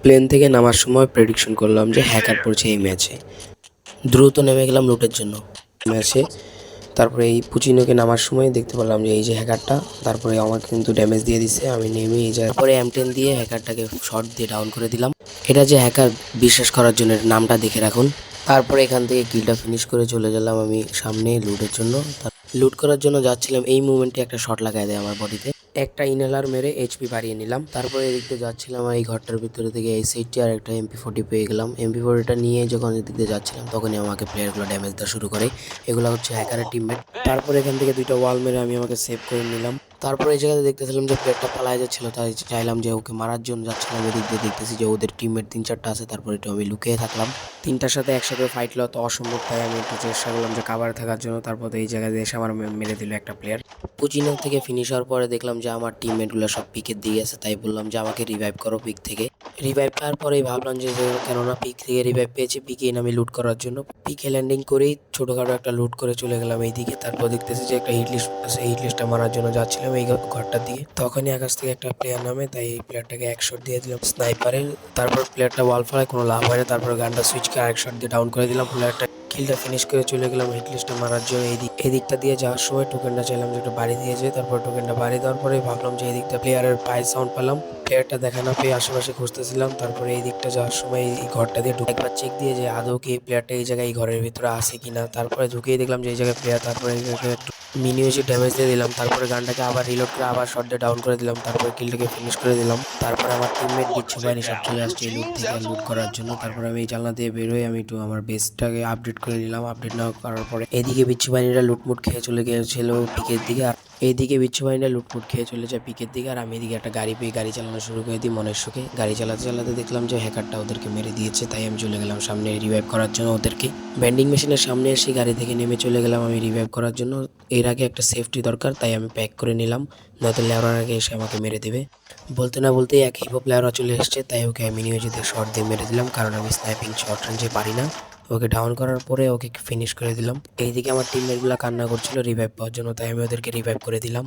Plane থেকে নামার সময় প্রেডিকশন করলাম যে হ্যাকার পড়ছে এই ম্যাচে। দ্রুত নেমে গেলাম লুটের জন্য ম্যাচে। তারপরে এই পুচিনোকে নামার সময় দেখতে পেলাম যে এই যে হ্যাকারটা, তারপরে আমাকে কিন্তু ড্যামেজ দিয়ে দিচ্ছে। আমি নেমে এই যাওয়ার পরে M10 দিয়ে হ্যাকারটাকে শর্ট দিয়ে ডাউন করে দিলাম। এটা যে হ্যাকার বিশ্বাস করার জন্য এর নামটা দেখে রাখুন। তারপরে এখান থেকে কিলটা ফিনিশ করে চলে গেলাম আমি সামনে লুটের জন্য। লুট করার জন্য যাচ্ছিলাম, এই মুভমেন্টে একটা শট লাগাই দেয় আমার বডিতে। একটা ইনহেলার মেরে HP বাড়িয়ে নিলাম। তারপরে এদিকে যাচ্ছিলাম এই ঘরটার ভিতরে থেকে এই সাইডটি আর একটা MP40 পেয়ে গেলাম। MP40টা নিয়ে যখন এদিকে যাচ্ছিলাম তখনই আমাকে প্লেয়ারগুলো ড্যামেজ দেওয়া শুরু করে। এগুলো হচ্ছে হ্যাকারের টিমমেট। তারপর এখান থেকে দুইটা ওয়াল মেরে আমি আমাকে সেভ করে নিলাম। তারপরে এই জায়গাতে দেখতেছিলাম যে প্লেয়ারটা পালায় যাচ্ছিল, তাই চাইলাম যে ওকে মারার জন্য যাচ্ছিলাম। এদিক দিয়ে দেখতেছি যে ওদের টিমমেট 3-4টা আছে। তারপরে একটু আমি লুকিয়ে থাকলাম। তিনটার সাথে একসাথে ফাইট লওয়া তো অসম্ভব, তাই আমি একটু চেষ্টা করলাম যে কাভারে থাকার জন্য। তারপর এই জায়গায় এসে আমার মেরে দিল একটা প্লেয়ার। পুচিনো থেকে ফিনিশ হওয়ার পরে দেখলাম যে আমার টিমমেটগুলো সব পিকের দিকে আছে, তাই বললাম যে আমাকে রিভাইভ করো পিক থেকে। রিভাইভ পাওয়ার পরেই ভাবলাম যে কেননা পিক থেকে রিভাইভ পেয়েছি, পিকে আমি লুট করার জন্য পিকে ল্যান্ডিং করেই ছোটোখাটো একটা লুট করে চলে গেলাম এইদিকে। তারপর দেখতেছি যে একটা হিটলিস্ট আছে, হিটলিস্টটা মারার জন্য যাচ্ছিলাম এই ঘরটার দিকে। তখনই আকাশ থেকে একটা প্লেয়ার নামে, তাই এই প্লেয়ারটাকে এক শট দিয়ে দিলাম স্নাইপারের। তারপর প্লেয়ারটা ওয়াল ফেলায়, কোনো লাভ হয় না। তারপর গানটা সুইচ করে আরেক শট দিয়ে ডাউন করে দিলাম। প্লেয়ারটা কিলটা ফিনিশ করে চলে গেলাম হিটলিস্টটা মারার জন্য। এদিকটা দিয়ে যাওয়ার সময় টোকেনটা চাইলাম যে একটা বাড়ি দিয়ে যায়। তারপর টোকেনটা বাড়ি দেওয়ার পরে ভাবলাম যে এই দিকটা প্লেয়ারের পায়ের সাউন্ড পেলাম, প্লেয়ারটা দেখা না পেয়ে আশেপাশে খুঁজতেছিলাম। তারপরে এই দিকটা যাওয়ার সময় এই ঘরটা দিয়ে একবার চেক দিয়ে যে আদৌ কি প্লেয়ারটা এই জায়গায় এই ঘরের ভিতরে আছে কিনা। তারপরে ঢুকিয়ে দেখলাম যে এই জায়গায় প্লেয়ার। তারপরে একটু মিনিওজি ড্যামেজ দিয়ে দিলাম। তারপরে গানটাকে আবার রিলোড করে আবার শট দিয়ে ডাউন করে দিলাম। তারপরে কিলটাকে ফিনিশ করে দিলাম। তারপরে আমার টিমমেট বিচ্ছু বাহিনী সব চলে আসছে এই লুট থেকে লুট করার জন্য। তারপরে আমি এই জানলা দিয়ে বের হয়ে আমি একটু আমার বেসটাকে আপডেট করে নিলাম। আপডেট না করার পরে এদিকে বিচ্ছু বাহিনীরা লুটমুট খেয়ে চলে গিয়েছিল পিকের দিকে, আর এইদিকে বিচ্ছু বাহিনীরা লুটমুট খেয়ে চলে যায় পিকের দিকে। আর আমি এদিকে একটা গাড়ি পেয়ে গাড়ি চালানো শুরু করে দিই মনের সুখে। গাড়ি চালাতে চালাতে দেখলাম যে হ্যাকারটা ওদেরকে মেরে দিয়েছে, তাই আমি চলে গেলাম সামনে রিভাইভ করার জন্য ওদেরকে। ভেন্ডিং মেশিনের সামনে এসে গাড়ি থেকে নেমে চলে গেলাম আমি রিভাইভ করার জন্য। এর আগে একটা সেফটি দরকার, তাই আমি প্যাক করে নিলাম, নয়তো লেওয়ার আগে এসে আমাকে মেরে দেবে। বলতে না বলতেই এক হিপ প্লেয়াররা চলে এসছে, তাই ওকে আমি মিনিওজিতে শর্ট দিয়ে মেরে দিলাম, কারণ আমি স্নাইপিং শর্ট রেঞ্জে পারি না। ওকে ডাউন করার পরে ওকে ফিনিশ করে দিলাম। এইদিকে আমার টিমমেটগুলো কান্না করছিল রিভাইভ পাওয়ার জন্য, তাই আমি ওদেরকে রিভাইভ করে দিলাম।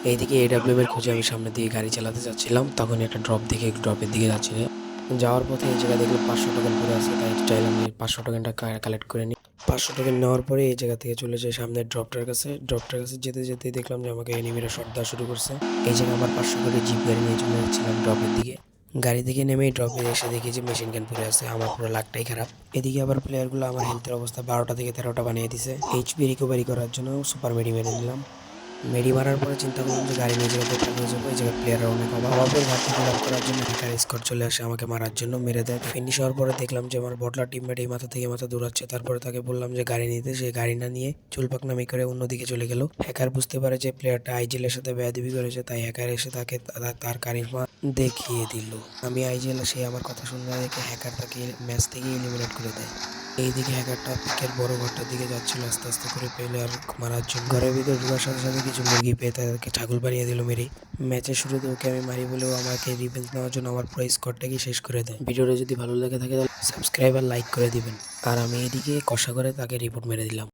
এইদিকে AWM এর খোঁজে আমি সামনে দিয়ে গাড়ি চালাতে যাচ্ছিলাম, তখন একটা ড্রপ দেখে ড্রপের দিকে যাচ্ছিল। যাওয়ার পথে এই জায়গায় দেখলাম 500 টোকেন পড়ে আছে, তাই চাইলাম 500 টোকেনটা কালেক্ট করে নিই। 500 টোকেন নেওয়ার পরে এই জায়গা থেকে চলে যায় সামনের ড্রপটার কাছে। ড্রপটার কাছে যেতে যেতে দেখলাম যে আমাকে এনিমিরা শট দেওয়া শুরু করছে। এই জায়গায় আমার 500 করে জিপ গাড়ি নিয়ে চলে যাচ্ছিলাম ড্রপের দিকে। গাড়ি থেকে নেমে ড্রপে এসে দেখি যে মেশিন গান পড়ে আছে, আমার পুরো লাকটাই খারাপ। এদিকে আবার প্লেয়ারগুলো আমার হেলথের অবস্থা 12টা থেকে 13টা বানিয়ে দিছে। HP রিকভারি করার জন্য সুপার মেডি মেরে নিলাম। মেডি মারার পরে চিন্তা করলাম যে গাড়ি নিয়ে জায়গাতে পালিয়ে যাবো। এই জায়গায় প্লেয়াররা অনেক অভাবের ঘাটতি ফিল আপ করার জন্য হ্যাকার স্কোয়াড চলে আসে আমাকে মারার জন্য, মেরে দেয়। ফিনিশ হওয়ার পরে দেখলাম যে আমার বটলা টিমমেট এই মাথা থেকে মাথা দৌড়াচ্ছে। তারপরে তাকে বললাম যে গাড়ি নিতে, সে গাড়ি না নিয়ে চুলপাকনামি করে অন্যদিকে চলে গেল। হ্যাকার বুঝতে পারে যে প্লেয়ারটা আইজিএলের সাথে বেয়াদবি করেছে, তাই হ্যাকার এসে তাকে তার কারিশমা দেখিয়ে দিল। আমি আইজিএল, সে আমার কথা শুনে দেখে হ্যাকার তাকে ম্যাচ থেকে এলিমিনেট করে দেয়। এইদিকে হ্যাকারটা পিকের বড় ঘরটার দিকে যাচ্ছিল আস্তে আস্তে করে প্লেয়ার মারার জন্য। ঘরের ভিতরে ঢোকার সাথে সাথে কিছু মুরগি পেয়ে তাদেরকে ছাগল বানিয়ে দিল মেরে। ম্যাচের শুরুতে ওকে আমি মারি বলেও আমাকে রিভেঞ্জ নেওয়ার জন্য আমার পুরো স্কোয়াডটাকে শেষ করে দেয়। ভিডিওটা যদি ভালো লেগে থাকে তাহলে সাবস্ক্রাইব আর লাইক করে দিবেন। আর আমি এদিকে কষা করে তাকে রিপোর্ট মেরে দিলাম।